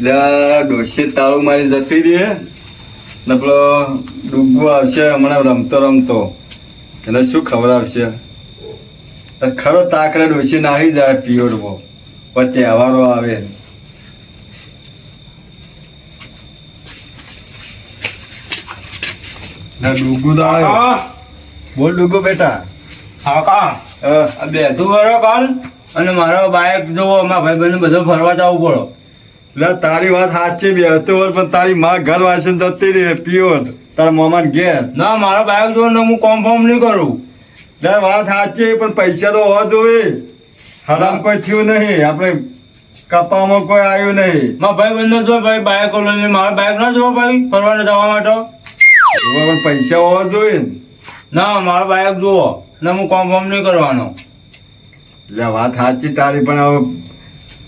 ડોસી તાળું મારી જતી રહી ને પેલો ડૂબો આવશે હમણાં રમતો રમતો એટલે શું ખબર આવશે ખરો તાકડે ડોસી નાહી જાય પિયોડમાં પણ તહેવારો આવે ડૂગુ તો આવ્યો. બોલ ડૂગુ બેટા. હા કા બેઠું બરો કાલ અને મારો બાઈક જોવો અમારા ભાઈ બંધ બધો ફરવા જવું પડો. એટલે તારી વાત સાચી બેહતો હોય પણ તારી માં ઘર વાસી જતી રહી પ્યોર તારા મોમાં ઘેર. ના મારો બાઈક જોવો ને હું કોન્ફર્મ નહીં કરું. એટલે વાત સાચી પણ પૈસા તો હોવા જોઈએ. હરામ કોઈ થયું નહીં આપણે કપામાં કોઈ આવ્યું નહીં. મારા ભાઈ બંધ જો ભાઈ બાઈક લઈને મારા બાઈક ના જોવો ભાઈ ફરવા જવા માટે. પણ પૈસા હોવા જોઈએ ને. ના મારો બાઈક જોવો ને હું કોન્ફર્મ નહીં કરવાનો. એટલે વાત સાચી તારી પણ હવે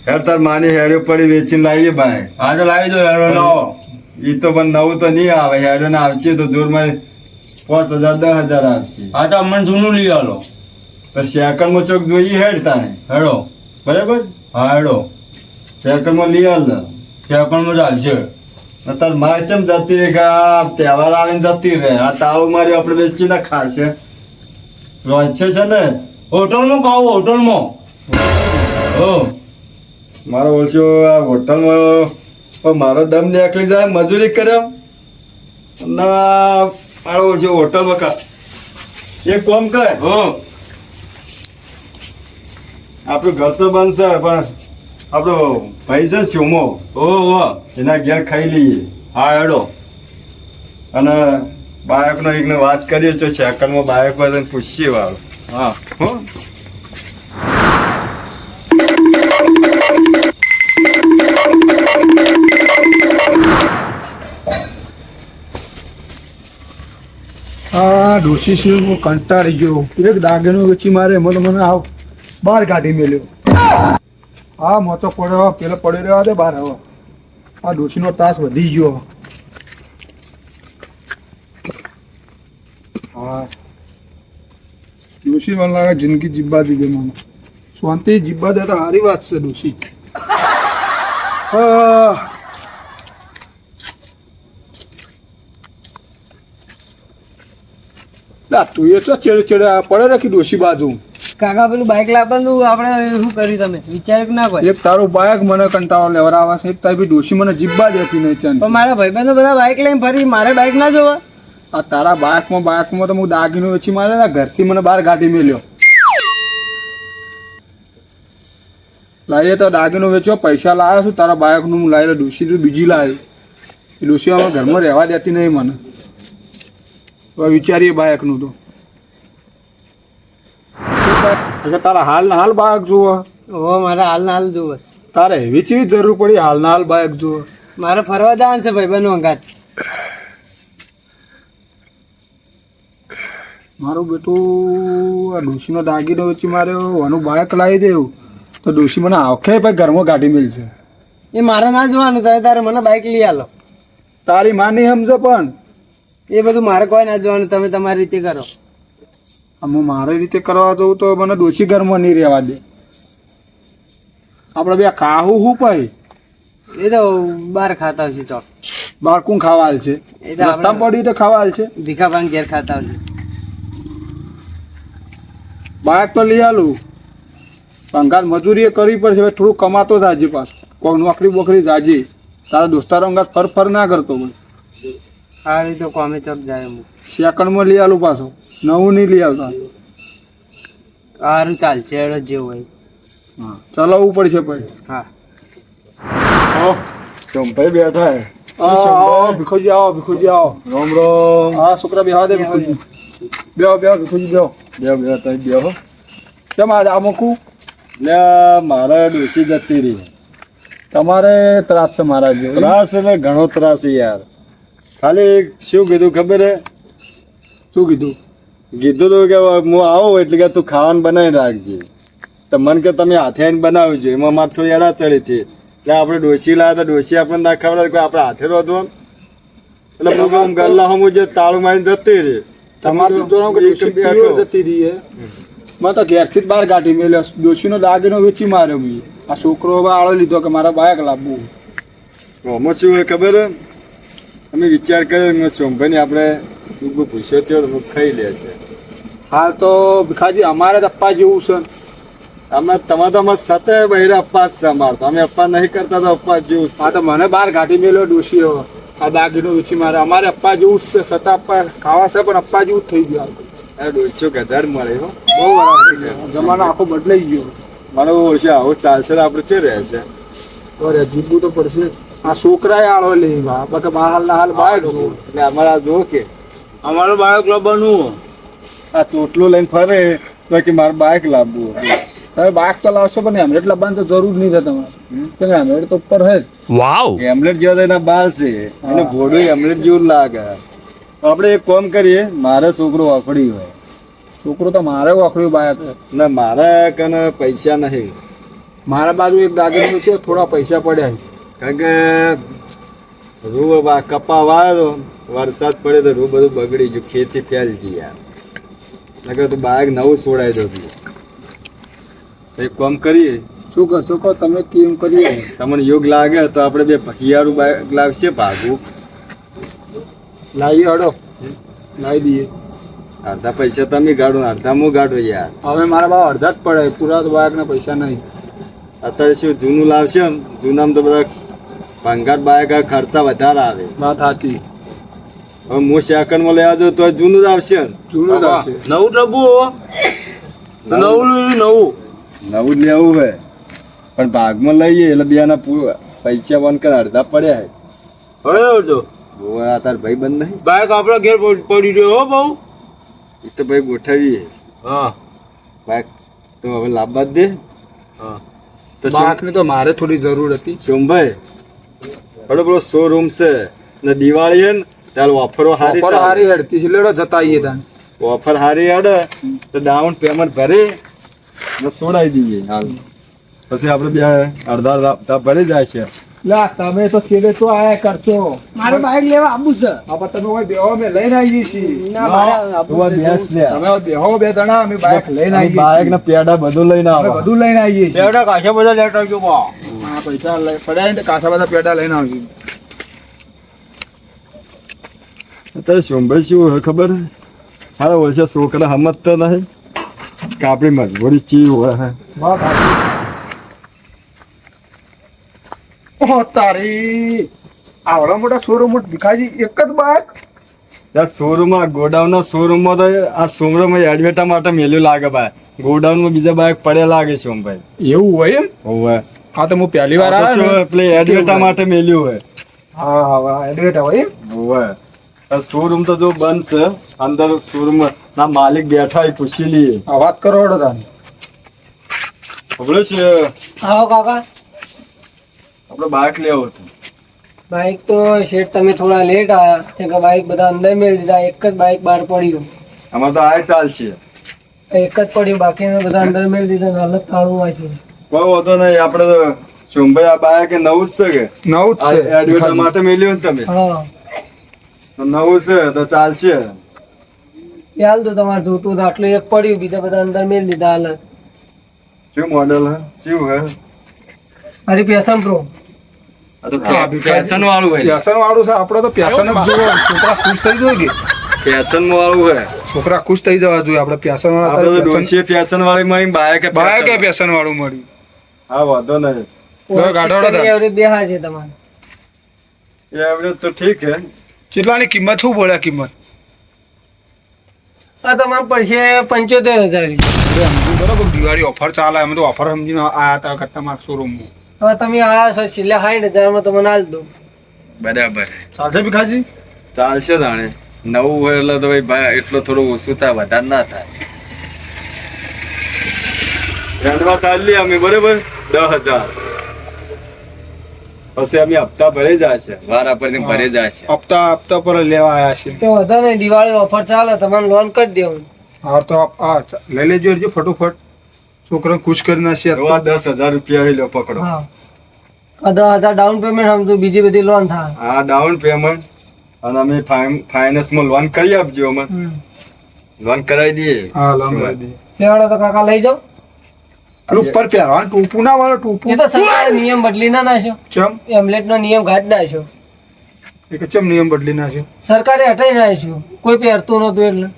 હેર તાર માની હેરો પડી વેચીને લાવીએ બાઈક. હા તો લાવી દો હેરો લાવો. એ તો પણ નવું તો નહીં આવે હેરો ને આવશે તો જોરમાં 5,000 10,000 આવશે. હા તો અમને જૂનું લઈ આલો. તો સેકન્ડમાં ચોક જોઈએ હેડ તાને હેડો. બરાબર. હા હેડો સેકન્ડમાં લઈ આલ સેકન્ડમાં ચાલશે. તાર મારે ચમ જતી રહે કે આ તહેવાર આવીને જતી રહે આ તાળું મારી આપણે વેચી ના ખાશે રોજશે છે ને હોટલમાં ખાવું હોટલમાં. હો મારો ઓળશો આ હોટલમાં પણ મારો દમ નીકળી જાય મજૂરી કર્યા ના મારો ઓળશો હોટલમાં ખા એક કોમ કર હો આપણું ઘર તો બનશે પણ આપણો ભાઈ છે સોમો હો હો એના ઘેર ખાઈ લઈએ. હા હેડો. અને બાળકનો એકને વાત કરીએ તો સેકન્ડમાં બાળક પાસે પૂછીએ વાળું. હા હો આ ડોસી સિંહ હું કંટાળી ગયો એક દાગીનો વેચી મારે મને આવ બહાર કાઢી મેલ્યો. હા મોચો પડ્યો પેલો પડી રહ્યો છે બહાર. હવે આ ડોસીનો ત્રાસ વધી ગયો. હા ડોસી મને લાગે જિંદગી જીવવા દીધી મને શાંતિ જીવવા દે તો સારી વાત છે ડોસી. તું એ તો ચેડે ચેડે પડે રાખી ડોસી બાજુ. કાકા પેલું બાઈક લાવવાનું આપણે શું કર્યું તમે વિચાર્યું કે ના કોઈ? એક તારું બાઈક મને કંટાળો લેવડાવે છે એક તારી બી ડોસી મને જીબ્બા દેતી નહીં છે. પણ મારા ભાઈબંધો બધા બાઈક લઈને ફરી મારે બાઈક ના જોવા. આ તારા બાઈકમાં તો હું દાગીનો વેચી મારે ઘરથી મને બહાર કાઢી મેલ્યો. લાવીએ તો દાગીનો વેચ્યો પૈસા લાવ્યો છું તારા બાઈકનું હું લાવી ડોસી તો બીજી લાવી. એ ડોસી અમારા ઘરમાં રહેવા દેતી નહીં મને. હવે વિચારીએ બાઈકનું તો તારા હાલના હાલ બાઈક જુઓ. ઓ મારે હાલના હાલ જોવે. તારે વેચવી જરૂર પડી હાલના હાલ બાઈક જુઓ. મારે ફરવા જવાનું છે ભાઈબંધો અંગાત. મારું બેટું આ ડોશીનો દાગીનો વેચી માર્યો આનું બાઈક લાવી દેવું તો ડોશી મને આખે ભાઈ ઘરમાં કાઢી મેળશે. એ મારે ના જોવાનું તમે તારે મને બાઈક લઈ આલો. તારી માની સમજો પણ એ બધું મારે કોઈ ના જોવાનું તમે તમારી રીતે કરો. હું મારી રીતે કરવા જઉં તો મને ડોશી ઘરમાં નહીં રહેવા દે. આપણે બે ખાવું શું ભાઈ એ તો બહાર ખાતા હશે ચોક. બહાર કોણ ખાવા હાલ છે? એ તો રસ્તા પડી તો ખાવા હાલ છે. ભીખાભાઈ ઘેર ખાતા હશે. બાઈક તો લઈ આલું અંગાત મજૂરી એ કરવી પડશે થોડું કમાતો જાજે પાછું કોઈ નોકરી બોકરી જાજે. તારા દોસ્તારો અંગાત ફર ના કરતો ભાઈ. આ રીતે કોમે ચોક જાય હું સેકન્ડમાં લઈ આલું પાછું નવું નહીં લઈ આવતા. સારું ચાલશે એડો જેવું હોય. હા ચલાવવું પડશે ભાઈ. હા ચંપાઈ બેઠા હે. આવો ભીખોજી આવો ભીખોજી આવો. રામ રામ. હા છોકરા બેહવા દે ભીખોજી. બેહો ભીખોજી બેહો. બે તઈ બેહો. કેમ આજે આ મૂકું? લે મારે ડોસી જતી રહી. તમારે ત્રાસ છે મારા જેવો. ત્રાસ એટલે ઘણો ત્રાસ છે યાર. ખાલી શું કીધું ખબર હે? શું કીધું? કીધું તું કે હું આવું એટલે કે તું ખાવાનું બનાવી રાખજે. તો મને કે તમે હાથે આવીને બનાવજો. એમાં મારે થોડી એડા ચડી હતી એટલે આપણે ડોસી લાવ્યા તો ડોસી આપણને ના ખબર કે આપણે હાથે રોધવાનું એટલે હું ગલ્લા હું જે તાળું મારીને જતી રહી. તમારે તો જણાવો કે ડોશી પીળો જતી રહી હે. મેં તો ઘેરથી જ બહાર કાઢી મેલ્યો. ડોશીનો દાગીનો વેચી માર્યો મેં. આ છોકરો હવે આળો લીધો કે મારા બાઈક લાવવું. આમાં શું હોય ખબર હે? અમે વિચાર કર્યો સોમભાઈ આપણે તું પૂછ્યો થયો તો ખાઈ લેશે. હાલ તો ભીખાજી અમારે જ અપ્પા જેવું છે ને. અમે તમારે તો અમારે સતે બહેરે અપવાસ છે અમારે તો. અમે અપવાસ નહીં કરતા તો અપવાસ જેવું છે. આ તો મને બહાર ગાંઠી મેલ્યો ડોશીઓ આ દાગીનો વેચી મારે અમારે અપ્પા જેવું જ છે સતા અપ્પા ખાવા છે પણ અપ્પા જેવું જ થઈ ગયું આ 150 મળે હો. બહુ વાર જમાનો આખો બદલાઈ ગયો. મને ઓછે આવું ચાલશે તો આપણે શું રહેશે? અરે જીવવું તો પડશે જ. આ છોકરાએ આળો લઈ બાકી હાલ બાય એટલે અમારે આ જો કે અમારું બાળક લાવવાનું આ ચોટલું લઈને ફરે તો કે મારે બાઇક લાવવું. તમે બાઇક તો લાવશો પણ હેમલેટ લાવવાની તો જરૂર નહીં રહે તમારે હેમલેટ તો ઉપર હે જ. હેમલેટ જેવા તો એના બાલ છે એને ભોડું હેમલેટ જેવું લાગે. આપણે એક કામ કરીએ, મારે છોકરો વાપરી હોય. છોકરો તો મારે વાપર્યું બાઇક ના મારા કને પૈસા નહીં. મારા બાજુ એક દાગીનો છે થોડા પૈસા પડ્યા છે. કારણ કે રૂ કપા વાળો વરસાદ પડે તો રૂ બધું બગડી ગયું, ખેતી ફેલજી યાર. નકર તો બાઇક નવું છોડાઈ દો. એક કામ કરીએ, શું કરશો કહો તમે કેમ કરીએ તમને યોગ લાગે તો આપણે બે પહિયારું બાઇક લાવશે ભાગવું. લાવીએ હડો લાવી દઈએ. અડધા પૈસા તમે ગાડો ને અડધા હું ગાડો યાર. હવે મારા બા અડધા જ પડે પૂરા તો બાઇકના પૈસા નહીં. અત્યારે શું જૂનું લાવશે ને, જૂનામાં તો બધા ભંગાર બાઇક ખર્ચા વધારે આવે. વાત સાચી. હવે હું સેકન્ડમાં લેવા જાઉં તો જૂનું જ આવશે ને. જૂનું જ આવશે. નવું ડબ્બું નવું નવું જ લેવું હોય પણ ભાગમાં લઈએ એટલે બેના પૈસા બંધ કરે અડધા પડ્યા હે. હવે તો આ તાર ભાઈ બંધ નહીં બાઈક આપણા ઘેર પડી રહ્યો હો બહુ. એ તો ભાઈ ગોઠવીએ હા બાઇક તો હવે લાવવા જ દે. હા તો બાઇકની તો મારે થોડી જરૂર હતી. સોમભાઈ બડો પેલો શોરૂમ છે ને દિવાળી હે ને ત્યારે ઓફરો ઓફર હારી હારી હેડતી છે લેડો જતા આવીએ તાન. ઓફર હારી હેડે તો ડાઉન પેમેન્ટ ભરે ને છોડાઈ દઈએ હાલ. પછી આપણે બે અડધા હપ્તા ભરી જાય છે. લા તમે તો છેડે તો આયા કરશો. મારે બાઇક લેવા આવું છે. હવે તમે કોઈ બેહો અમે લઈને આવીએ છીએ. ના મારે આબુ તું આ છે. બેસ લે. તમે બેહો બે જણા અમે બાઇક લઈને આવીએ બાઇક છીએ. ને પેડા બધું લઈને અમે આવો. બધું લઈને આવીએ છીએ. બેટા કાશે બધા લેટર જો બા. હા પૈસા પડ્યા ને કાંઠા બધા પેડા લઈને આવીએ. અત્યારે સોમભાઈ શું હોય ખબર હે? મારા વર્ષે છોકરા સમજતા નહીં કે આપણી મજબૂરી ચી હોય હે. વાત સાચી. ઓ તારી આવડા મોટા શોરૂમ ભીખાજી એક જ બાઇક. ત્યાં શોરૂમમાં ગોડાઉનના શોરૂમમાં તો આ શોરૂમમાં એડવેટા માટે મેલ્યું લાગે ભાઈ. ગોડાઉનમાં બીજા બાઇક પડ્યા લાગે છે ભાઈ. એવું હોય એમ? હોવે. હા તો હું પહેલી વાર આ તો આવ્યો શું ને. પેલી એડવેટા માટે મેલ્યું હોય. હા હા એડવેટ હોય એમ? હોવે. આ શોરૂમ તો જો બંધ છે. અંદર શોરૂમ ના માલિક બેઠા હોય, પૂછી લઈએ. આ વાત કરો હડો તાન. ખબર છે આવો કાકા. આપણે બાઇક લેવો હતો. બાઇક તો શેઠ તમે થોડા લેટ આવ્યા કે બાઇક બધા અંદર મેળ દીધા. એક જ બાઇક બહાર પડ્યું. અમારે તો આ ચાલશે. એક જ પડ્યું બાકીના બધા અંદર મેળ દીધા. હાલત કાળું હોય છે. કોઈ વાંધો નહીં. આપણે તો સોમભાઈ આ બાઇક નવું જ છે કે નવું જ છે એડવેટા માટે મેલ્યું ને તમે? હા તો નવું છે તો ચાલશે. ખ્યાલ તો તમારે જોતું હતું. આટલું એક પડ્યું બીજા બધા અંદર મેળ દીધા. હાલત શું મોડેલ હે? શું હે? અરે પેશન પ્રો. આ તો ફેશન વાળું હોય. પેશન વાળું છે. આપણે તો પેશન જ જોવો. છોકરા ખુશ થઈ જોઈએ કે ફેશન વાળું હોય. છોકરા ખુશ થઈ જવા જોઈએ. આપણે પેશન આપણે તો વાળા ડોસીએ ફેશન વાળી મળી બાઇક બાઇક એ પેશન વાળું મળ્યું. હા વાંધો નહીં. ગાઢોડો થાય. એવરેજ બેહાર છે તમારે. એ એવરેજ તો ઠીક હે. કેટલાની કિંમત શું બોલ્યા કિંમત? આ તમારે પડશે 75,000. બરોબર દિવાળી ઓફર ચાલે. અમે તો ઓફર સમજીને આયા હતા કટ્ટામાં શોરૂમમાં. હવે તમે આ છો છેલ્લે 60,000 માં તમને આલ દો. બરાબર. ચાલશે ભીખાજી? ચાલશે જાણે. નવું હોય એટલે તો ભાઈ એટલો થોડું ઓછું થાય, વધારે ના થાય. રેન્ટમાં ચાલી અમે બરાબર 10,000. પછી અમે હપ્તા ભરી જાય છે. વારા પર ભરી જાય છે. હપ્તા પર લેવા આયા છે. તો વધો નહીં. દિવાળી ઓફર ચાલે. તમારે લોન કરી દેવું. હા તો લઈ લેજો ફટોફટ. છોકરાને ખુશ કરી નાખશે. તો આ 10,000 રૂપિયા લો પકડો. હા 10,000 ડાઉન પેમેન્ટ સમજો. બીજી બધી લોન થાય. આ ડાઉન પેમેન્ટ અને અમે ફાઇનાન્સમાં લોન કરી આપજો. અમે લોન કરાવી દઈએ. હા લોન કરી દઈએ. લેવાડો તો કાકા લઈ જાઓ. અને ઉપર પહેરવાનું ટોપું ના મળે ટોપું એ તો સરકારે નિયમ બદલી ના નાખ્યો, ચમ હેમલેટ નો નિયમ ઘાટ નાખ્યો, એ કે ચમ નિયમ બદલી નાખ્યો સરકારે હટાઈ નાખ્યું, કોઈ પહેરતું નતું એટલે.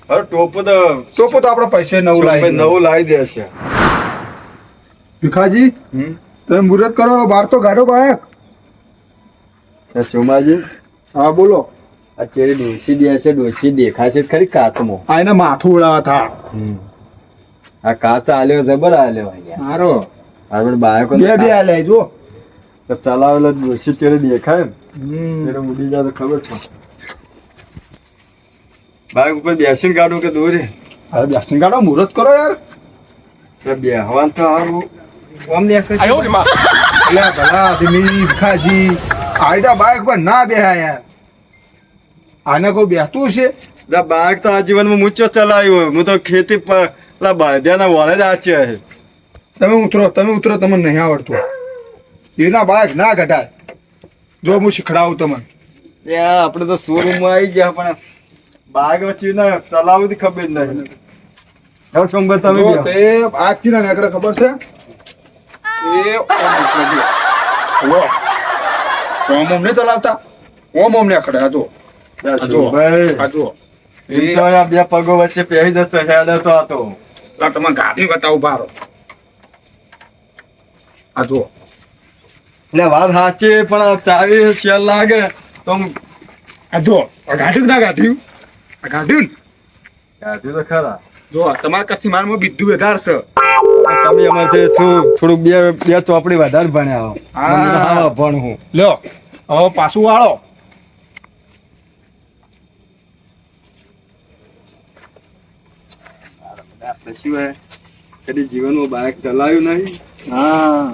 હવે ટોપો તો ટોપું તો આપણે પૈસે નવું ભાઈ લાવી નવું લાવી દેશે. ભીખાજી તમે મુહૂર્ત કરો બહાર તો ગાડો બાયક. સોમાજી હા બોલો. આ ચેરી ડોસી દે છે, ડોસી દેખાશે જ ખરી કાચમાં. આ એને માથું ઉડાવા થા આ કાચ આલ્યો જબર આલ્યો અહીંયા. હારો આપણે બાયકો બે બે આલે જો ચલાવેલો ડોસી ચેરી દેખાય ને એટલે ઉડી જાય તો ખબર છે. બાઈક ઉપર બેસીને ગાડું કે દોરી હવે બેસન ગાડો મુહૂર્ત કરો યાર. બેહવાન તો હારું આમ દેખાય છે. એટલે ભલા આદમી ભીખાજી આયદા બાઇક પર ના બેહા યાર. આને કોઈ બેહતું છે? બાઈક તો આજીવનમાં મૂચો ચલાવ્યો હોય. હું તો ખેતી પેલા બાંધ્યાના વળે જ આચ્યા છે. તમે ઉતરો તમને નહીં આવડતું. એના બાઇક ના ઘટાય. જો હું શીખડાવું તમને. ત્યાં આપણે તો શોરૂમમાં આવી ગયા પણ બાઈક વચ્ચે ના ચલાવવું તો ખબર જ નહીં. હવે સોમવાર તમે જો બેહો. તે આજથી ના નીકળે ખબર છે એ ઓમ ઓમ ને ચલાવતા ઓમ નીકળે આ જો ત્યાં સોમભાઈ, આ જો એમ તો આ બે પગો વચ્ચે પહેરી જશે હેડે તો આ તો. તમે ગાડી બતાવું બારો આ જો એટલે વાત સાચી પણ ચાવી શેલ લાગે તો આમ આ જો આ ગાડ્યું ના ગાડ્યું આ ગાડ્યું કાઢ્યું તો ખરા. જો તમારા કચ્છી મારમાં બીજું વધારે છે. તમે અમારે થોડુંક બે ચોપડી વધારે ભણ્યા હો. હા. મને તો હાવ ભણ હું. લ્યો હવે પાછું વાળો આપણે શું હે કદી જીવનમાં બાઇક ચલાવ્યું નહીં. હા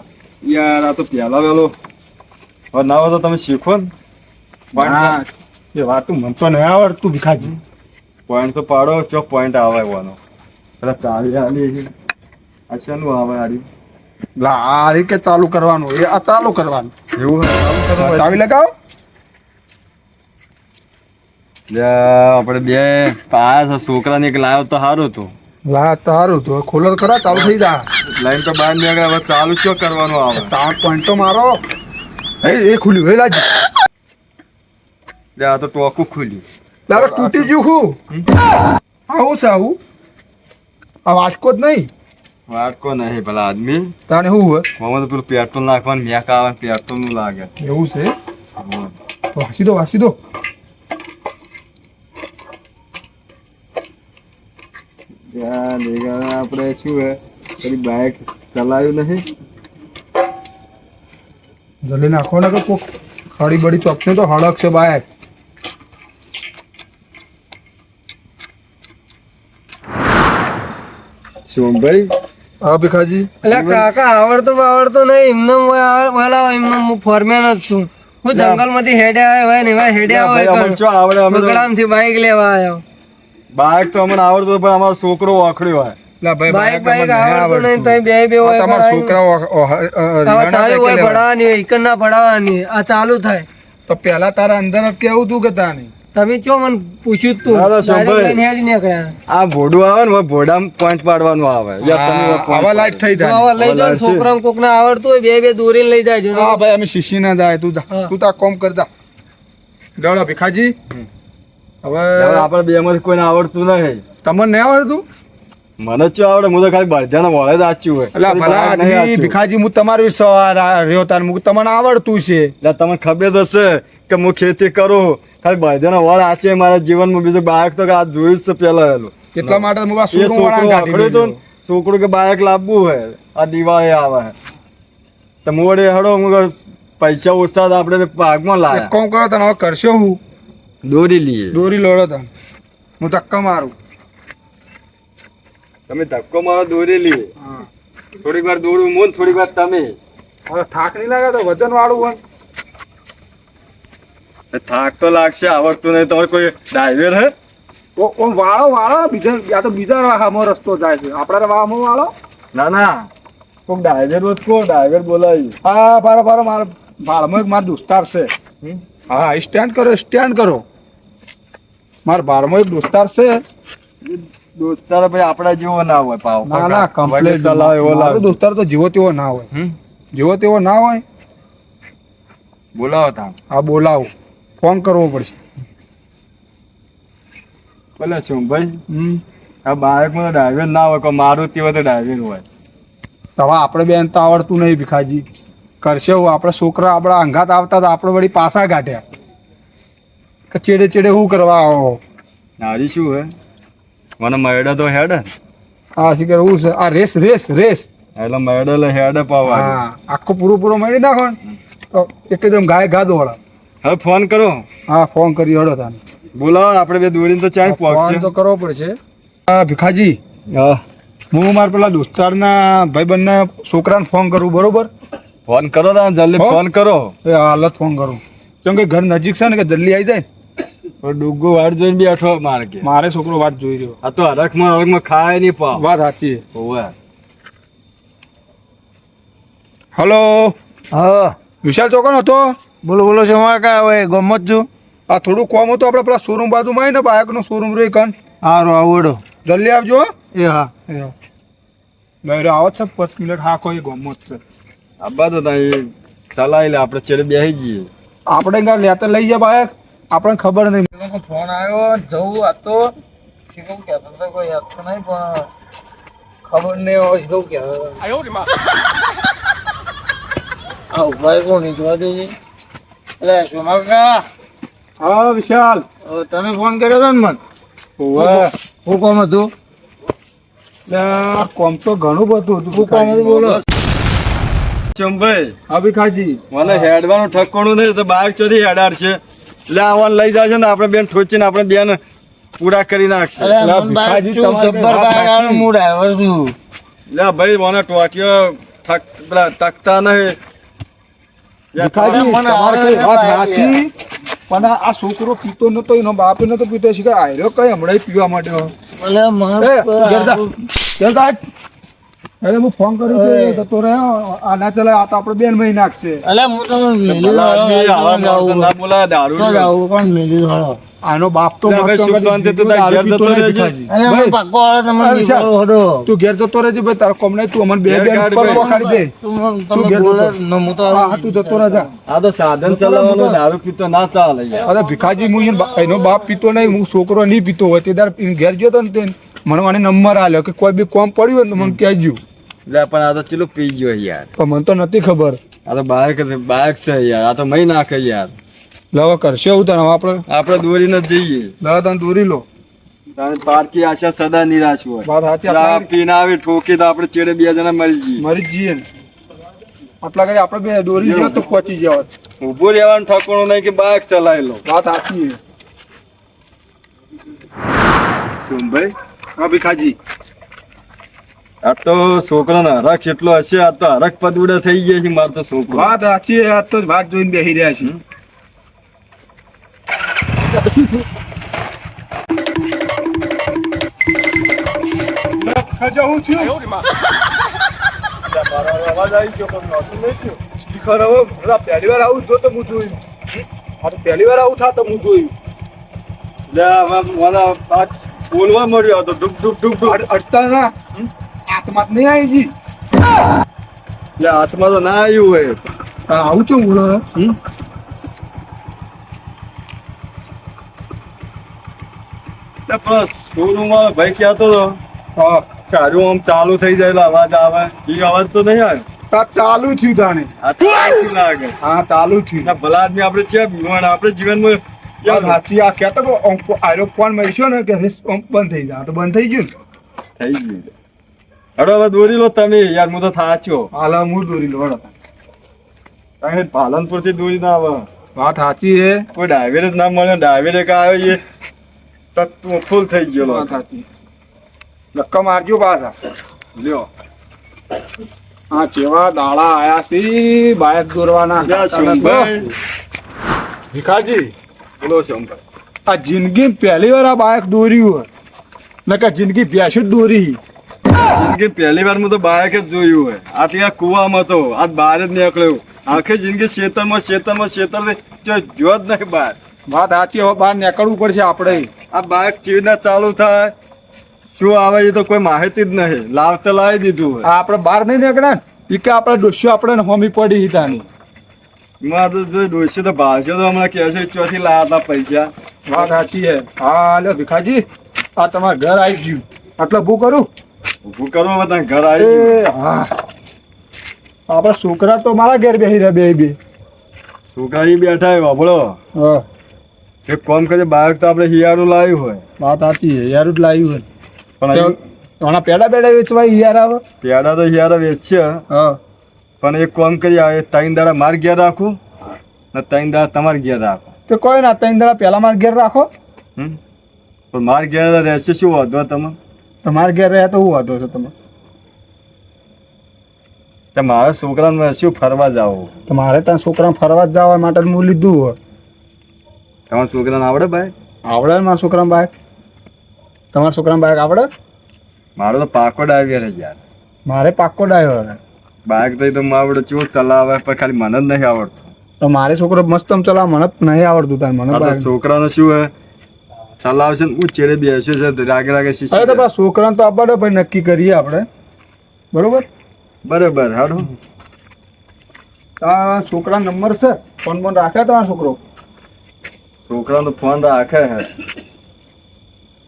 યાર આ તો પહેલા વહેલો હવે ના હોય તો તમે શીખો ને. હા એ વાત મને તો નહીં આવડતું ભીખાજી. પોઈન્ટ તો પાડો ચો પોઈન્ટ આવે એવાનો. પેલા ચાવી આલી છે આ શાનું આવે આરી લા આ રીતે ચાલુ કરવાનું એ આ ચાલુ કરવાનું એવું હે? ચાલુ કરો. ચાવી લગાવો. આપણે બે પાયા છે છોકરાને એક લાવ્યો તો સારું હતું. લા તારું તો ખોલો તો ખરા ચાલુ થઈ જા. લાઈન તો બહાર નીકળે હવે ચાલુ ચો કરવાનું આવે. 3 પોઈન્ટ તો મારો એ ખુલ્યું હે લાજી. આ તો ટોકું ખુલ્યું. લાગે તૂટી ગયું હું આવું છે આવું આ વાટકો જ નહીં વાટકો નહીં પેલા આદમી તાને શું હોય મોમાં તો પેલું પેટ્રોલ નાખવાનું મેક આવે પેટ્રોલ નું લાગે. એવું છે હમ. વાસી દો ત્યાં ભેગા આપણે શું હે કદી બાઇક ચલાવ્યું નહીં. જલ્દી નાખો ને કે કોક ખડી બડી ચોકને તો હળક છે બાયક. સોમભાઈ હા ભીખાજી એટલે કાકા આવડતો નહીં એમને વાલા એમને હું ફોરમેન જ છું. હું જંગલ માંથી હેડે આવ્યો હોય ને એવા હેડે ભાઈ અમને ચો આવડે. અમે તો થી બાઈક લેવા આવ્યો. બાઇક તો અમને આવડતું પણ અમારો છોકરો વાખડ્યો હોય. લા ભાઈ બાઈક આવડતું નહીં તો બે હોય તમારા છોકરાઓ હવે ચાલુ હોય ભણાવવાની હોય ઈકન ના ભણાવવાની આ ચાલુ થાય. તો પેલા તારા અંદર જ કેવું તું કે તાને તમે ચો મને પૂછ્યું તું ના, ના, શોભાઈ. Direct લઈને હેડી નીકળ્યા. આ ભોડું આવે ને ભોડામાં પોઈન્ટ પાડવાનું આવે. યાર તમે point આવા લાઈટ થઈ તો જાય આવા લઈ જાઓ છોકરાને કોક ને આવડતું હોય બે દોરીને લઈ જાય હા ભાઈ અમે શીશી ના જાય તું જા હા. તું તા કોમ કરતા ડળો ભીખાજી હવે હવે આપણે બે માંથી કોઈને આવડતું નહીં. તમને નહીં આવડતું મને જ શું આવડે હું તો ખાલી બાંધ્યાના વળે જ આચ્યું હોય. એટલે ખાલી ભલા બાઇક નહીં આદમી આચ્યું. ભીખાજી હું તમારો વિશ્વાસ રહ્યો તાર મુક તમને આવડતું છે એટલે તમને ખબર જ હશે કે હું ખેતી કરું ખાલી બાંધ્યાના વળ આચે મારા જીવનમાં બીજું બાઇક તો આ જોયું જ છે પેલા એલું. એટલા માટે હું આ એ છોકરો વાળા છોકરો કાઢી વાખડ્યું હતું દીધો. ને, છોકરું કે બાઇક લાવવું હોય આ દિવાળી આવે તો મોડે હડો હું કહું, પૈસા ઓછા તો આપણે ભાગમાં એક લાયા કામ કરો તને હવે કરશો હું દોરી લઈએ. દોરી લોડો તને હું ધક્કા મારું તમે ધક્કો મારો દોરી લઈએ. હા થોડીક વાર દોડું હું ને થોડીક વાર તમે. હવે થાક નહીં લાગે તો વજન વાળું હોય થાક તો લાગશે આવડતું નહીં. તમારે કોઈ ડ્રાઈવર હે? ઓમ વાળો બીજા આ તો બીજા વાહમાં રસ્તો જાય છે આપણા વાહમાં વાળો ના ના કોઈક ડ્રાઈવર હોત કો ડ્રાઈવર બોલાવી. હા બરાબર મારા બાળમાં એક મારો દોસ્તાર છે હા સ્ટેન્ડ કરો મારા બાળમાં એક દોસ્તાર છે દોસ્તાર ભાઈ આપણા જેવો ના હોય પાવ ના ના કમ્પ્લેટ ચલાવે એવો મારો લાગે. દોસ્તાર તો જેવો તેવો ના હોય જેવો તેવો ના હોય. બોલાવો તા હા બોલાવો, ફોન કરવો પડશે. બોલે છું ભાઈ આ બાઇકમાં તો ડ્રાઈવર ના હોય કોઈ મારુતિ હોય તો ડ્રાઈવર હોય. હવે આપણે બેન તો આવડતું નહીં ભીખાજી, કરશે હું આપણા છોકરા આપણા અંગાત આવતા તો આપણે વળી પાસા કાઢ્યા કે ચેડે ચેડે શું કરવા આવો. નારી શું હે મને મેડો તો હેડ હા શીખર હું છે આ રેસ રેસ રેસ. એટલે મેડો લે હેડ પાવા. હા આખો પૂરો મળી નાખો ને તો એકદમ ગાય ગા દોડા. હવે ફોન કરો. હા ફોન કરી હડો તાને બોલાવો આપણે બે દોડીને તો ચાઈ ફોન પહોંચશે. તો કરવો પડશે. હા ભીખાજી, હા હું મારા પેલા દોસ્તારના ભાઈબંધના છોકરાને ફોન કરું બરોબર? ફોન કરો તા જલ્દી હો? ફોન કરો. એ હાલત ફોન કરું કેમ કે ઘર નજીક છે ને કે જલ્દી આવી જાય. ડુગ્ગો વાટ જોઈને બી અઠો માર કે મારે છોકરો વાત જોઈ રહ્યો. આ તો હરખમાં ખાય નહીં પાવ. વાત સાચી છે. હોવે. હલો હા વિશાલ ચોકન હતો? બોલો બોલો છે મારે કાંઈ હવે ગમત છું. આ થોડું કોમ હતું આપણે પેલા શોરૂમ બાજુમાં આવી ને બાઇકનો શોરૂમ રહ્યો કન સારું આવડો જલ્દી આવજો હો. એ હા નહીં આવત છે 5 મિનિટ હા કોઈ ગમત છે. આબા તો ત્યાં ચલાવી લે આપણે ચેડે બેસી જઈએ. આપણે કાંઈ લેતા લઈ જાય બાઇક આપણને ખબર નહીં. ફોન આવ્યો જવું આ તો શીખવું કહેતો હતો કોઈ યાદ તો નહીં પણ ખબર નહીં હોય શીખવું કહેતો આવું ભાઈ કોણ જોવા દેજે એટલે સોમા કાકા હા વિશાલ. હવે તમે ફોન કર્યો હતો ને મને ઓવે શું કામ હતું કોમ તો ઘણું બધું હતું. શું કામ હતું બોલો ચંભાઈ હા ભીખાજી મને હેડવાનું ઠકવાનું નહીં તો બાઇક ચોથી હેડાડ છે એટલે આવવાનું લઈ જાય છે ને આપણે બેન ઠોચીને આપણે બેન પૂરા કરી નાખશે. અરે મન બાઈક ભીખાજી, છું તમારે જબ્બર વાત બાઈક સાચી. આવવાનું મૂડ આવ્યો છું લે ભાઈ મને ટોટીઓ પેલા ટકતા નહીં. ભીખાજી મને તમારે આવે કઈ વાત ને સાચી પણ આ છોકરો પીતો નતો એનો બાપ નતો પીતો શીખર આયરો કઈ હમણાં પીવા માટે હો. એટલે એ, ઘેર જા. ચાલ તાજ. અરે હું ફોન કર્યો છે તો રહ્યો આ ના ચલાય આ તો આપણે બેન મહી નાખશે. અલે હું તમે મેલી ભલા આદમી આવા માણસો જાઉં ના બોલાવે, દારૂ તો જાઉં પણ મેલી હળો આનો બાપ તો લે ભાઈ, મસ્ત સુખ વખત શાંતિ તું દારૂ તાર ઘેર પીતો જતો નહીં રહેજે. ભીખાજી. અલે ભાઈ, હું પાક્કો વાળો તમને અરે વિશાલ. નીકળો હડો તું ઘેર જતો રહેજે ભાઈ તારો કોમ નહીં તું અમને બે ઘેર બેન કાઢ પર ભાઈ. પકડી દે. તમે ઘેર બોલે જતો. ન હું તો હા હા, તું જતો રહેજા. આ તો સાધન ચલાવવાનું દારૂ પીતો ના ચાલે યાર. અરે ભીખાજી હું એનો બાપ પીતો નહીં હું છોકરો નહીં પીતો હોય તે દાર એને ઘેર ગયો તો ને તે મને નંબર આલ્યો કે કોઈ બી કોમ પડ્યું હોય ને તો મને કહેજો. લે પણ આ તો ચેલું પી ગયો યાર. પણ મને તો નથી ખબર. આ તો બાઇક છે યાર. આ તો મહી નાખે યાર. લવા કરશે એવું તને હવે આપણે દોડીને જ જઈએ. લવા તને દોરી લો. કારણ પારકી આશા સદા નિરાશ હોય. વાત સાચી. આ આપણે પીને આવી ઠોકી તો આપણે ચેડે બે જણા મરી જઈએ. મરી જ જઈએ ને આટલા ઘડી આપણે બે દોરી ગયો તો પહોંચી ગયા હોત. ઊભું રહેવાનું ઠકવાનું નહીં કે બાઇક ચલાવી લો. વાત સાચી છે. શું ભાઈ હા ભીખાજી આ તો છોકરાનો હરખ એટલો હશે. આ તો હરખ પદુડા થઈ ગયા છે મારો તો છોકરો. વાત સાચી છે. આજ તો વાત જોઈને બેસી રહ્યા છે. જવું થયું અવાજ આવી ગયો પણ નહોતું નહીં થયું. શીખર હવે બધા પહેલી વાર આવું જો તો હું જોયું. આ તો પહેલી વાર આવું થા તો હું જોયું. લે હવે મને આ બોલવા મળ્યો હતો ડુક ડુક ડુક ડુક. અડતા ના હાથમાં જ નહીં આવી જી. લે હાથમાં તો ના આવ્યું હોય. આવું છું બોલો. લે બસ શોરૂમ વાળો ભાઈ કહેતો હતો હા કાઢું આમ ચાલુ થઈ જાય એટલે અવાજ આવે. એ અવાજ તો નહીં આવે. તા ચાલુ થયું તાણે. આ તો સાચું લાગે. હા ચાલુ થયું. ના ભલા આદમી આપણે ચેપ બીમાર આપણે જીવનમાં વાત કેમ સાચી. આ કહેતો કે આરો ફોન મળ્યો ને કે રેસ બંધ થઈ જાય. આ તો બંધ થઈ ગયું ને. થઈ ગયું. હડો હવે દોરી લો તમે યાર. હું તો થાચ્યો. હાલ હું દોરી લો હેડો. કારણ કે પાલનપુર થી દોરી ના આવે. વાત સાચી છે. કોઈ ડાયવેર જ ના મળે. ડાયવેર એક આવ્યો એ ટટ્ટુ ફૂલ થઈ ગયો લો. વાત સાચી. ધક્કા મારજો પાછા. લ્યો હા જેવા દાડા આયા છે બાઇક દોરવાના. લ્યા શોભાઈ. ભીખાજી બોલો શોભાઈ. આ જિંદગી પહેલી વાર આ બાઇક દોર્યું હોય નકર જિંદગી ભેંસું જ દોરી. જિંદગી પહેલી વાર હું તો બાઇક જ જોયું હોય. આટલી આ કુવામાં તો આજ બહાર જ નીકળ્યો. આખી જિંદગી ખેતરમાં જો જ નહીં બહાર. વાત સાચી. હવે બહાર નીકળવું પડશે આપણે. આ બાઇક ચીવી ના ચાલુ થાય શું આવે એ તો કોઈ માહિતી જ નહીં. લાવતા લાવી દીધું હોય. આ આપણે બહાર નહીં નીકળ્યા ને એ કે આપણે ડોસ્યો આપણે હોમી પડી હિતાની. એમાં તો જો ડોશી તો ભાવશે તો હમણાં કહે છે ચોથી લાવતા પૈસા. વાત સાચી હે. હા લ્યો ભીખાજી આ તમારા ઘર આવી ગયું. એટલે ઊભું કરું ઊભું કરો બધા ઘર આવી એ હા આપણા છોકરા તો મારા ઘેર બેસી રહ્યા બે છોકરા ઈ બેઠા હોય વાપડો. હા એક કામ કરે બાઈક તો આપણે હિયારું લાવ્યું હોય વાત સાચી છે યાર જ લાવ્યું હોય પણ અહીં હમણાં પેડા વેચવા યાર આવે પેડા તો હિયારા વેચશે હા પણ એક કામ કરી આવે 3 દાડા માર ઘેર રાખું ને 3 દાડા તમારે ઘેર રાખો. તો કોઈ ના 3 દાડા પહેલા મારા ઘેર રાખો હમ? પણ માર ઘેર રહેશે શું વાંધો તમે? તમારા ઘેર રહ્યા તો હું વાંધો છો તમે કે મારા છોકરાને શું ફરવા જાવ? તમારે ત્યાં છોકરા ફરવા જ જવા માટે હું લીધું હોય તમારા છોકરાને આવડે ભાઈ? આવડે ને મારા છોકરા બાઈક તમારા છોકરા બાઈક આવડે મારો તો પાકો ડ્રાઈવર છે યાર. મારે પાક્કો ડ્રાઈવર બાઈક તો આવડે ચૂ ચલાવે પણ ખાલી મને જ નહીં આવડતું. તો મારે છોકરો મસ્ત ચલાવ મને જ નહીં આવડતું તાર મને આ તો બાઈક. છોકરાને શું હે ચલાવશે ને હું ચેડે બેસે છે રાગે રાગે અરે તો શીખી પેલા છોકરાને તો આપણે ભાઈ નક્કી કરીએ આપણે બરોબર બરાબર હાડો. આ છોકરા નંબર છે ફોન બોન રાખ્યા તમારો છોકરો છોકરાનો ફોન રાખે હે.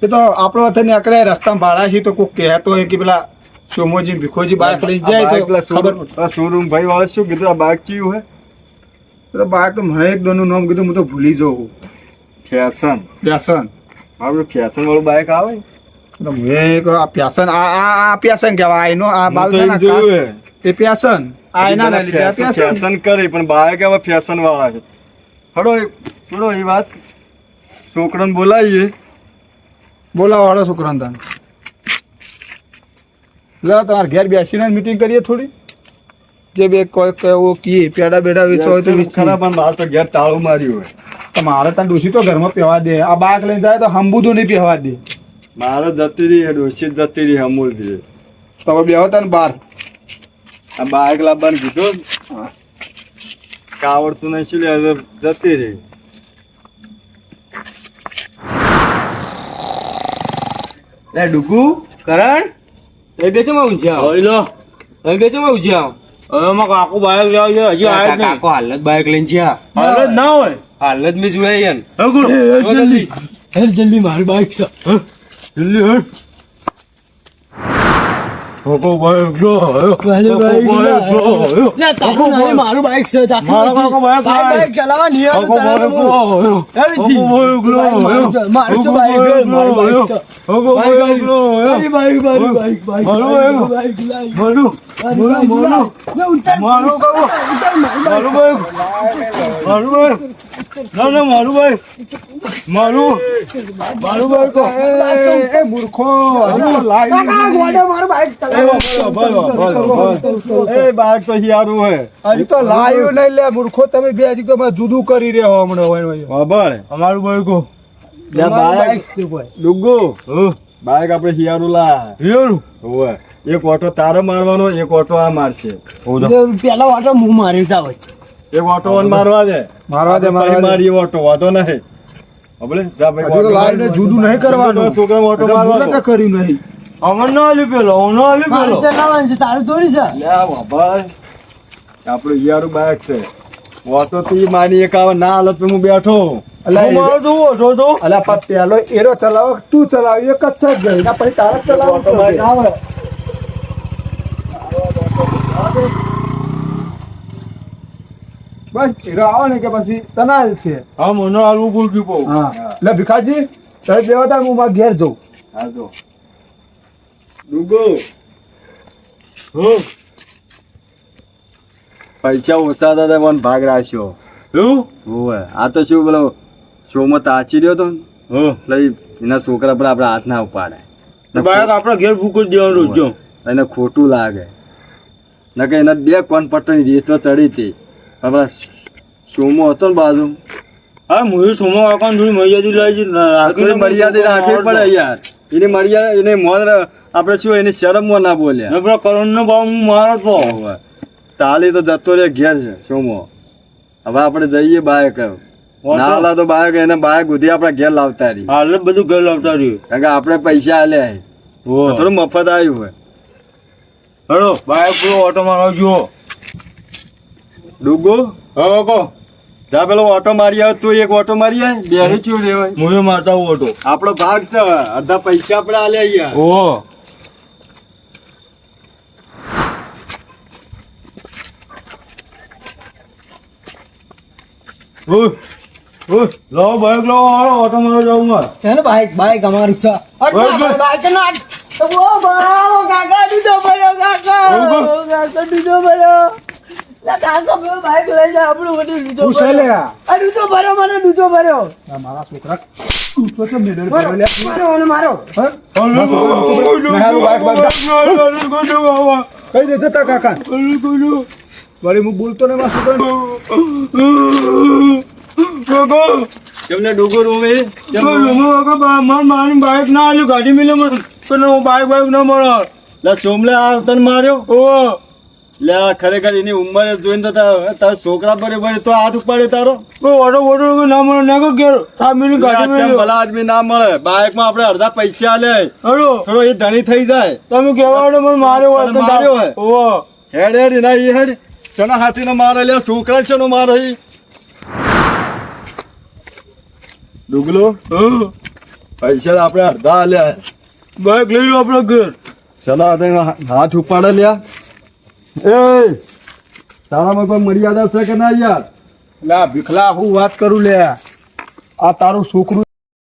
એ તો આપણો વખતે નીકળે રસ્તામાં ભાડા છે તો કોઈ કહેતો હોય કે પેલા સોમોજી ભીખોજી બાઈક લઈ જાય તો ખબર શોરૂમ ભાઈ વાળા શું કીધું આ બાઈક ચીયું હે? તો બાઈક તો મને એક દોનું નામ કીધું હું તો ભૂલી જાઉં ફેશન. પ્યાસન આપણે ફેશન વાળું બાઈક આવે તો મેં કહ્યું, આ પ્યાસન આ પ્યાસન કહેવાય એનો આ હું બાલ તો છે એમ ને જોયું ખાસ, હે. એ પ્યાસન આ એના ના લીધે આ પ્યાસન ફેશન કરે પણ બાઈક હવે ફેશન વાળા છે. હડો છોડો એ વાત. છોકરાને બોલાવીએ. બોલાવો વાળો છોકરાને તાન લે તમારે ઘેર બેસીને મીટિંગ કરીએ થોડી જે બે કોઈ એવું કીએ પેડા બેડા વેચવા હોય તો વેચીએ. ખરા પણ બહાર તો ઘેર તાળું માર્યું હોય. તો મારે ત્યાં ડોસી તો ઘરમાં પહેવા દે આ બાઈક લઈને જાય તો હંબુ તો નહીં પહેવા દે મારે જતી રહી ડોસી જતી રહી અમૂલ થી. તો હવે બેહો તાન બહાર આ બાઈક લાવવાનું કીધું કે આવડતું નહીં શું લે જતી રહી. લે ડુગુ કરણ એ બેચમાં ઊંઝ્યા ઓય લો એ બેચમાં ઊંઝ્યા હવે માં કાકો બાઈક લેવા છે હજી આયા જ નહીં કાકો હાલ જ બાઈક લઈને જ્યા હાલ જ ના હોય હાલ જ મે જોયા યાર હગુડો જલ્દી જલ્દી મારી બાઈક છે જલ્દી હટ કોકો બાઈક લો મારી બાઈક લો ના તાકો મારું બાઈક છે મારો કાકો બાઈક ચલાવવા નહીં આવતું તારે કોકો બાઈક લો મારું બાઈક મારું બાઈક છે કોકો બાઈક લો મારી બાઈક મારું બાઈક મારું બાઈક મારું મારું કાકો મારું બાઈક મારું બાઈક ના ના મારું બાઈક મારું બાઈક એ મૂર્ખો એ બાઈક તો હિયારું હે. હજી તો લાયું નહીં લે મૂર્ખો તમે બે હજી તો મેં જુદું કરી રહ્યો હમણાં હોય ખબર અમારું બાઈક લે બાઈક ડુગ્ગુ બાઈક આપણે હિયારું લા હિયારું હોવે. એક ઓટો તારે મારવાનો એક ઓટો આ મારશે. પેલા વાટો હું મારી હોય એક ઓટો ઓન મારવા દે મારવા દે, મારવા દે. મારી ઓટો વાંધો નહીં. હબળે જા ભાઈ હજુ તો લાઈને જુદું નહીં કરવાનું. છોકરા ઓટો મારવા દો. કર્યું નહીં અમર ના આલી પેલો ના આલી પેલો તારું થોડી છે લે આ ભાઈ આપણું હિયારું બાઈક છે. ઓટો તો ઈ માની એક આવે ના હાલત હું બેઠો. મારો તો ઓછો તો અલ્યા પણ પેલો એરો ચલાવો તું ચલાવ એક જ છે જ ગઈ ના પછી તારે જ ઓટો બાઈક ચલાવવું આવે. બસ એરો આવો ને કે પછી તનાલ છે હા મને આલવું પૂરતું પો હા એટલે ભીખાજી તમે બેવા તા હું મારા ઘેર જઉં હા જો ડુગુ પૈસા ઓછા હતા મને ભાગ રાખ્યો. એવું હોવે. આ તો શું પેલો શોમાં તાચી રહ્યો તો ને, એટલે એના છોકરા પર આપણે હાથ ના ઉપાડે. બાઈક આપણા ઘેર ભૂકું દેવાનું રોજ જો એને ખોટું લાગે નકે એના બે કોન પટ્ટની રીત તો ચડી હતી આપણા શોમાં હતો ને બાજુ હા હું સોમો કાકાને થોડી મર્યાદિત લાવી થોડી મર્યાદા રાખવી પડે યાર. એની મર્યાદા એને મોન આપણે શું એની શરમમાં ના બોલ્યા. આપણા કરોડ નો ભાવ હું મારો તો હોવે. તાલી તો જતો રે ઘેર છે શોમો. હવે આપણે જઈએ બાઈક ના હાલા તો બાઈક એને બાઈક ઉધી આપણા ઘેર લાવતા રહી હાલ જ બધું ઘર લાવતા રહ્યું કારણ કે આપણે પૈસા આલ્યા થોડું મફત આવ્યું હોય. હેડો બાઈક પેલો ઓટો મારવા જુઓ. ડુગો હવે કહો જા પેલો ઓટો મારી આવે તું એક ઓટો મારી આવે બે ચૂ રેવાય. હું મારતા હું ઓટો. આપણો ભાગ છે હવે. અડધા પૈસા આપણે આલ્યા યાર. ઓ લો બાઈક લો ઓટો મારવા જાઉં માર. છે ને બાઈક અમારું છે બાઈક ના ઓ બાવો કાકા દૂધો ભર્યો કાકા દૂધો ભર્યો લા કાકા પેલો બાઈક લઈ જા આપણું બધું દૂધો શું છે લે આ? આ દૂધો ભર્યો મને દૂધો ભર્યો મારા છોકરા ઊંચો છે મેડલ ભર્યો લે. મારો મને મારો કઈ દે જતા કાકા વળી હું બોલતો ને મારા છોકરા તમને ડુગો રોવે મારી બાઈક ના આલ્યું ગાડી મિલે બાઈક ના મળે. લે સોમલે આ તને માર્યો. લે આ ખરેખર એની ઉંમર જોઈને તો તારા છોકરા બરે તો હાથ ઉપાડે તારો. ઓટો ના મળે ના ઘેર સામેની ગાડી આચમ મિલે. ભલા આદમી ના મળે. બાઇક માં આપણે અડધા પૈસા લે હેડો થોડો એ ધણી થઈ જાય. તમે કેવા મને માર્યો હોય તને માર્યો હોય? ઓહો હેડ હેડ એના એ હેડ શેના હાથીનો મારે લે છોકરા શેનો મારે ઈ? ડુગલો પૈસા આપણે અડધા આલ્યા. બાઈક લઈ લો આપડે ઘેર. સલાહ તને હાથ ઉપાડે લ્યા. એ તારામાં કોઈ મર્યાદા છે કે ના યાર? લા ભીખલા હું વાત કરું લે આ તારું છોકરું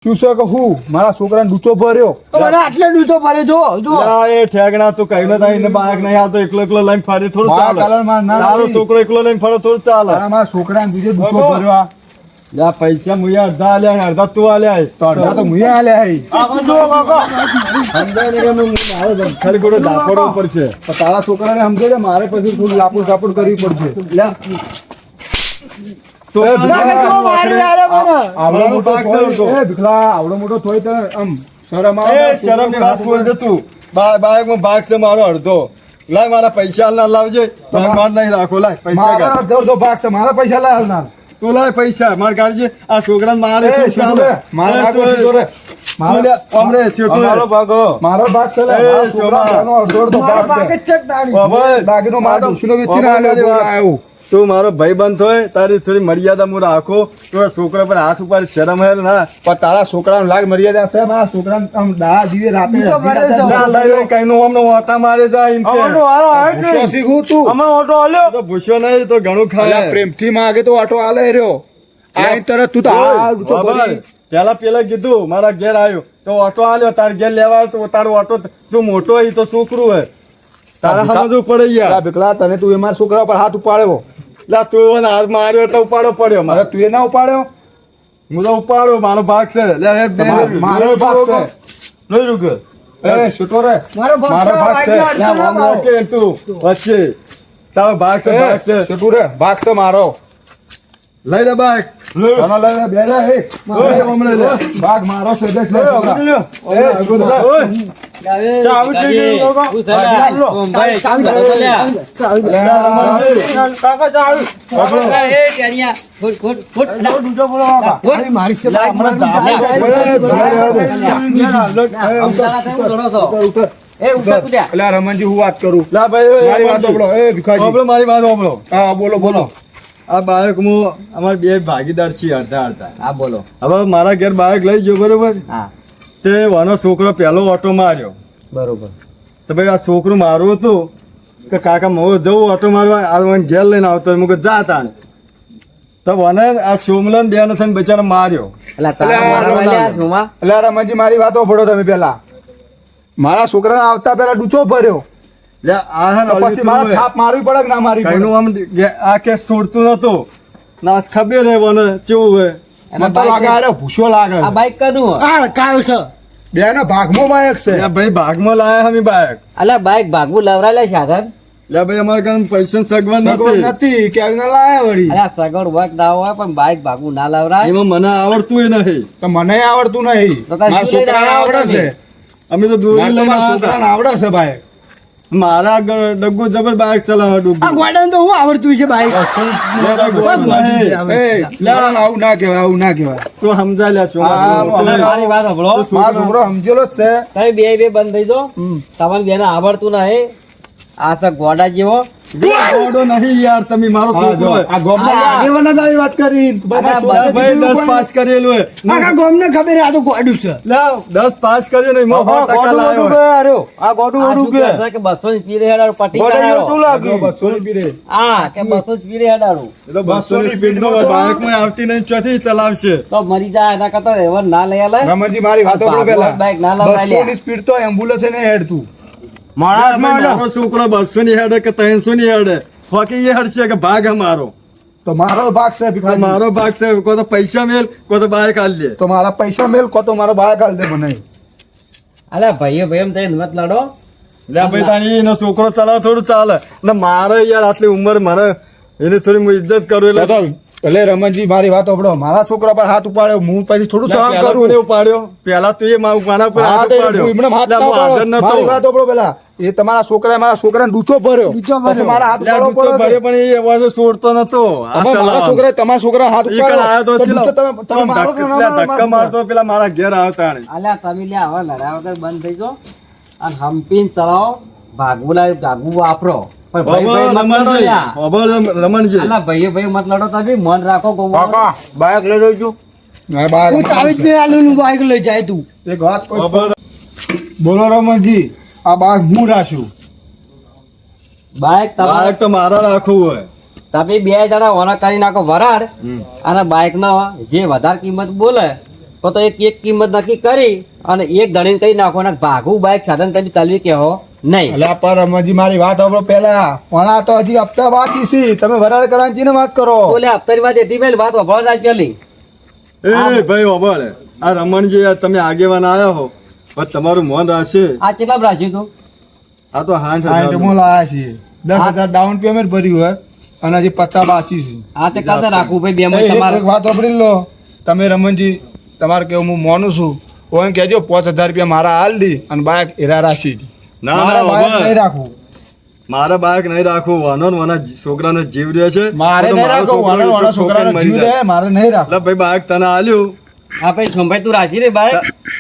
શું છે કે હું મારા છોકરાને ડૂચો ભર્યો મને આટલે દૂધો ભર્યો જો લા એ ઠેકણા તું કઈ ના થાય બાઈક નહીં આવતો એકલો એકલો લઈને ફાડે થોડું મારા ચાલે. કાલરમાં ના તારો નથી. છોકરો એકલો લઈને ફાડે થોડું ચાલે. તારા મારા છોકરાને બીજે ડૂચો ભર્યો આ યા પૈસા મુયા અડધા આલ્યા અડધા તું આલ્યા. તો અડધા તો મુએ આલ્યા હઈ. સમજાય ને કે મારે ખરી ખોટો દાફોડવો પડશે. તો તારા છોકરાને સમજે છે મારે પછી થોડું લાપડ સાપડ કરવી પડશે લ્યા. આવડો મોટો ભાગ થોય- સર તો. એ ભીખલા આવડો મોટો થોય તો આમ શરમ આવે એ શરમની વાત છોડ દે તું. બાઈકમાં ભાગ છે મારો અડધો. લાય મારા પૈસા ના લાવજે. બાઈક માર નહીં રાખો. લાય પૈસા મારા કાઢ. અડધો ભાગ છે મારા પૈસા લાય હાલનાર તું લાય પૈસા માર કાઢજે. આ છોકરાને મારે એ, તું સીધો ચાલે. રે. મારા એ, આગળ તું- સીધો રે. તું મારા- લે, હમણે શેઠું રે. મારો ભાગો. મારો ભાગ છે લે. એ, મારા શોભા. છોકરાનો અડધો મારો ભાગ બાઈક છે. જ છે તારી બાબા, દાગીનો મારા ડોશીનો વેચીને બાબા, આલ્યો, વાત. આવ્યો. તું મારો ભાઈબંધ હોય તારી થોડી મર્યાદા હું રાખો. તો છોકરા પર હાથ ઉપર શરમ હે ના. પણ તારા છોકરાનો લાગ મર્યાદા છે મારા છોકરાને આમ દાડા દીવે રાતે બીજો ભરે છે. ના લઈ લઈ કઈ નું અમને વાતા મારે જાય એમ કે. અમારો હારો આવે જ ભૂસ્યો નહીં. શીખું તું અમારો ઓટો આલ્યો. તો ભૂસ્યો નહીં તો ઘણું ખાય. અલા, પ્રેમથી માગે તો આટો આલે રહ્યો આ તરત તું તો આ તો બાબા, પેલા કીધું મારા ઘેર આવ્યો તો ઓટો આલ્યો. તાર ઘેર લેવા આવ્યો તો તારો ઓટો તું મોટો હોય તો છોકરું હોય તારા સમજવું પડે યાર. ભીખલા તને તું એ મારા છોકરા પર હાથ ઉપાડ્યો લા તું મને હાથ માર્યો એટલે ઉપાડો પડ્યો મારે મારે. તું એ ના ઉપાડ્યો હું તો ઉપાડો મારો ભાગ છે. લે હેડ બે હેડ. મારો ભાગ છે લઈ લો ઘેર. એ છૂટો રે મારો મારો ભાગ છે. ભાગ લા, આમ રાખે તું વચ્ચે તારો ભાગ છે ભાગ છે. છૂટું રે ભાગ છે મારો લઈ લે બાઈક. તને લઈ લે બે લે હે લઈ હમણાં લે. ભાગ મારો છે દેખ લે છોકરા. લ્યો. એ, આગળ લે. ચાવી થઈ ગઈ કાકા. કાકા ચાવી. દૂધો બોલો કાકા. મારી છે લા, હમણાં દાબો પડે. એટલે આ રમણજી હું વાત કરું લા ભાઈ મારી વાત સાંભળો એ ભીખાજી સાંભળો, મારી વાત સાંભળો. હા બોલો બોલો આ બાઈક હું અમારે બે ભાગીદાર છીએ અડધા અડધા. હા બોલો હવે મારા ઘેર બાઈક લઈ ગયો બરોબર. હા તે વાનો છોકરો પહેલો ઓટો માર્યો બરોબર તો ભાઈ આ છોકરું મારું હતું કે કાકા હું જવું ઓટો મારવા આ મને ઘેર લઈને આવતો હું કહું જા તાણે તો મને આ સોમલન બેન થઈને બચારા માર્યો. એટલે આ રમણજી મારી વાત સાંભળો તમે પેલા મારા છોકરાને આવતા પેલા ડૂચો ભર્યો લે આ હે ને તો અલવી પછી મારે શું થાપ મારવી પડે કે ના મારવી હોય? પડે કઈનું આમ આ કે છોડતું નતું ના ખબર હે મને કેવું હોય. મને તો લાગે અરે ભૂસ્યો લાગે છે. બાઈક કનું આ કાયો છે બે ના ભાગમાં બાયક છે લે ભાઈ ભાગમાં લાયા અમે બાઈક. અલા બાઈક ભાગવું લવરાયેલા સાગર લે ભાઈ અમારે કારણે પૈસા સગવડ સગવડ નથી. નથી ક્યાંક ના લાયા વળી અલા સગવડ વર્ક ના હોય પણ બાઈક ભાગવું ના લવરાય એમાં મને આવડતું નહીં. તો મને આવડતું નહીં તો કાંઈ મારા શું લઈને છોકરાને આવ્યા આવડે છે અમે તો દોરી મારે તો લઈને મારા આવ્યા હતા. છોકરાને આવડે છે ભાઈ મારા ડગ્ગુ જબર બાઇક ચલાવે આ ડગ્ગુ ગોડાને તો હું આવડતું છે બાઈક લે ગોડું નહીં. એ લા આવું ના કહેવાય આવું ના કહેવાય તું સમજાય લે શું મારી વાત સાંભળો મારો છોકરો સમજેલો જ છે તમે બે બંધ થઈ જાઓ તમને બેને આવડતું નહીં આ છે ગોડા જેવો ગોડો નહીં યાર તમે મારો છોકરો હોય. આ ગોમના આગેવાના તારી વાત કરી ભાઈ 10 પાસ કરેલું હોય આખા ગામને ખબર છે આ તો ગોડું છે લાવ 10 પાસ કર્યો ને એમાં 100% લાવ્યો હોય. આ ગોડું આ શું કહે છે કે 200 ની સ્પીડ હેડાડું પટી કરાયો. 200 ની પીડે હા કે 200 સ્પીડ હેડાડું એ તો 200 ની સ્પીડ નો બાઇક માં આવતી નહીં ચોથી ચલાવશે તો મરી જાય એના કરતા એવર ના લઈ આલે રમણજી મારી વાતો કરો પેલા બાઈક ના લગાવી 200 ની સ્પીડ તો એમ્બ્યુલન્સ ને હેડતું મારો છોકરો 200 ની હેડે કે 300 ની હેડે ફોકી એ હેડશે કે ભાગ અમારો તો મારો ભાગ છે તો ભીખાજી. મારો ભાગ છે કોઈ તો પૈસા મેલ કોઈ તો બાઇક આલ લે તો મારા પૈસા મેલ કો તો મારો બાળક હાલ દે મને અલે ભાઈઓ ભાઈ એમ થઈને મત લડો લે ભાઈ તાની એનો છોકરો ચલાવ થોડું ચાલે ને મારે યાર આટલી ઉંમર મારે એને થોડી હું ઇજ્જત કરું એટલે એટલે રમણજી મારી વાત સાંભળો મારા છોકરા પર હાથ ઉપાડ્યો હું પછી થોડું સહન પહેલા કરું કોને ઉપાડ્યો પેલા તો એ મારા પર હાથ ઉપાડ્યો એમને હાથ એટલે ના હું હાજર પાડો. મારી વાત નતો સાંભળો પેલા એ તમારા છોકરાને ડૂચો ભર્યો ડૂચો ભર્યો. પછી મારા હાથ લે ઉપાડવો ડૂચો પડ્યો. ભર્યો પણ એ અવાજ છોડતો નતો આ હવે મારા ચલાવવાનો. છોકરાએ તમારા છોકરાને હાથ ઈ કણ આયો તો ઉપાડ્યો ચલો. તો તમે મારો કે ના મારો? ધક્કા મારતો પેલા મારા ઘેર આવતા ને અલ્યા તમે લ્યા હવે લડાવ વગર બંધ થઈ જાઓ અને હંપીને ચલાવો ભાગવું વાપરો પણ ભાઈ ભાઈ મત લડો લ્યા. રમણજી અલા ભાઈઓ ભાઈ મત લડો તમે મન રાખો ગોમો બાઈક લઈ લઉં છું હું તો આવી જ નહીં આલુનું બાઈક લઈ જાય તું એક વાત કહું. ખબર બોલો રમણજી આ બાઈક હું રાખ્યું બાઈક તમારે બાઇક તો મારા રાખવું હોય તમે બે જણા ઓના કરી નાખો વરાળ અને બાઈક નો જે વધારે કિંમત બોલે તો એક કિંમત નક્કી કરી અને એક ગણીને કહી નાખો અને ભાગવું બાઈક સાધન તમે ચાલવી કેહો નહીં. અલ્યા પર રમણજી મારી વાત સાંભળો પહેલા પણ આ તો હજી હપ્તા બાકી છે તમે વરાળ કરાંચી ને વાત કરો બોલે હપ્તાની વાત એટલી પેલી વાત વભળ રાજ પેલી એ ભાઈ ઓબળ આ રમણજી યાર તમે આગેવાન આયા હો પણ તમારું મન રાખશે આ કેટલા રાખ્યું તું આ તો 60,000 આઈટમો લાયા છીએ 10,000 ડાઉન પેમેન્ટ ભર્યું હોય અને હજી 50 બાકી છે આ તે કાતે રાખવું ભાઈ બે માં એક તમારે વાત વાપરી લો તમે રમણજી તમારે કેવું હું માનું છું ઓમ કહેજો 5,000 રૂપિયા મારા હાલ દી અને બાઈક હેરા રાશી દી. ના મારે ના બાઈક નહીં ઓબળ રાખવું મારા બાઇક નહીં રાખવું વાનો ને વાના છોકરાનો જીવ રહ્યો છે મારે તો નહીં મારો રાખવું છોકરો વાળા ઠોકીને છોકરાનો મરી જીવ જાય. રહે મારે નહીં રાખવું એટલે ભાઈ બાઇક તને આલ્યું આ ભાઈ સંભાઈ તું રાશી રે બાઈક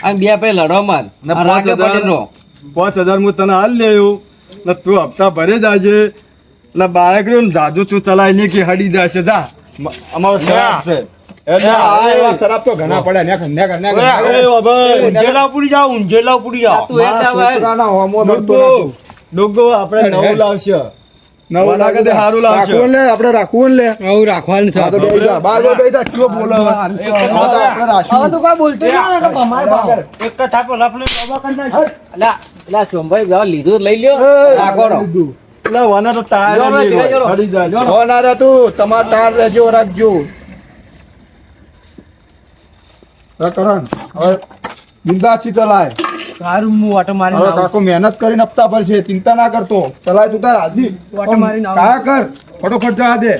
અને બે ભાઈ લડો મત ને આ રાગે પટેલ રો 5,000 હું તને હાલ લેવું ને તું હપ્તા ભરે જાજે ને બાઇક રહ્યું ને જાજુ તું ચલાવી લે કે હડી જશે જા અમારો શરાબ છે એટલે આ એવા શરાબ તો ઘણા પડ્યા નેક નેક નેક એ ઓબળ ઊંઝેલા પૂરી જાઓ તું એટલે મારા હવે છોકરાના હોમો નડતો ડોગો નથી. ડોગો આપણે નવું લાવશે નવું લાગે તે સારું લાવશે. રાખવું ને લે આપણે રાખવું ને લે આવું રાખવાનું છે આ તો બેસી જા બહાર બેસી જા કયો બોલો હવે? આ તો આપણે રાખ્યું. હવે તો કોઈ બોલતો નહીં ને તો ભમાય ભાવ. એક થાપો લફલે અલા અલા સંભાઈ જાઓ લીધું લઈ લ્યો રાખો રો. એટલે વાના તો ટાયર જો, નહીં હોય. જો, જો. હડી જાય હો ના રે તું તમાર ટાર રહેજો રાખજો કરણ હવે બિંદાસથી ચલાય સારું હું ઓટો મારીને હવે આવું. કાકો મહેનત કરીને હપ્તા પર છે ચિંતા ના કરતો ચલાય તું તાર હાજી ઓટો મારીને આવું. કાયા કર ફટોફટ જવા દે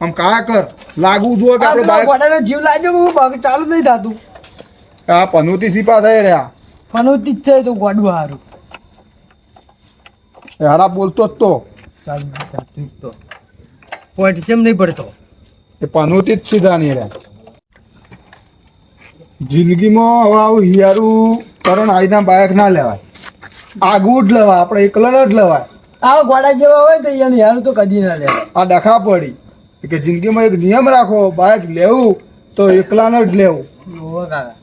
આમ કાયા કર લાગવું જોઈએ કે આ આપણે પેલા બાઈક ગોડાનો જીવ લાગ્યો કે હું પગ ચાલુ નહીં થતું આ પનોતી સીપા થઈ રહ્યા ફનોતી જ છે તો ગોડું હારું એ હારા બોલતો જ તો પોઈન્ટ કેમ નહીં પડતો એ પનોતી જ સીધા નહીં રહ્યા જિંદગીમાં હવે આવું હિયારું કરણ આઈના બાઈક ના લેવાય આગવું જ લેવાય આપણે એકલા જ લેવાય આ ગોડા જેવા હોય તો એનું યારું તો કદી ના લે આ ડખા પડી કે જિંદગીમાં એક નિયમ રાખો બાઈક લેવું તો એકલાને જ લેવું ઓહો કાકા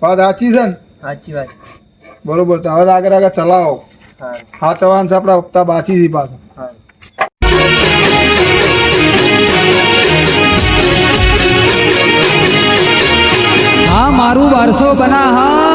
વાત સાચી છે ને સાચી વાત બરોબર તો હવે આગળ આગળ ચલાવો હા હા ચવાન છે આપણા હપ્તા બાકી છે પાછા હા હા મારું 1200 બના હા